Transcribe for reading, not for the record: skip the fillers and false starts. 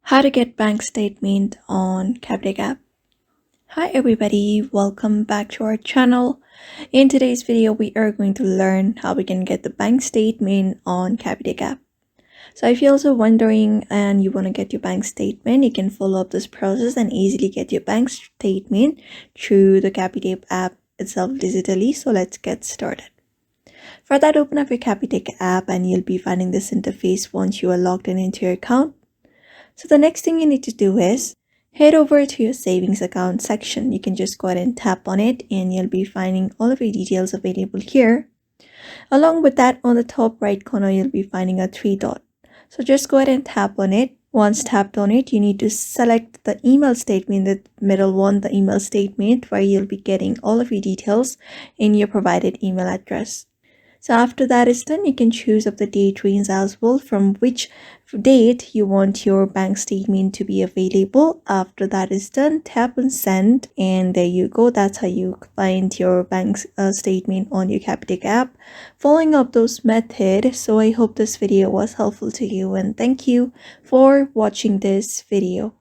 How to get bank statement on Capitec app. Hi everybody, welcome back to our channel. In today's video, we are going to learn how we can get the bank statement on Capitec app. So if you're also wondering and you want to get your bank statement, you can follow up this process and easily get your bank statement through the Capitec app itself digitally. So let's get started. For that, open up your Capitec app and you'll be finding this interface once you are logged in into your account. So the next thing you need to do is head over to your savings account section. You can just go ahead and tap on it and you'll be finding all of your details available here. Along with that, on the top right corner, you'll be finding a three dot. So just go ahead and tap on it. Once tapped on it, you need to select the email statement, the middle one, the email statement, where you'll be getting all of your details in your provided email address. So after that is done, you can choose up the date range as well, from which date you want your bank statement to be available. After that is done, tap on send and there you go. That's how you find your bank statement on your Capitec app, following up those methods. So I hope this video was helpful to you and thank you for watching this video.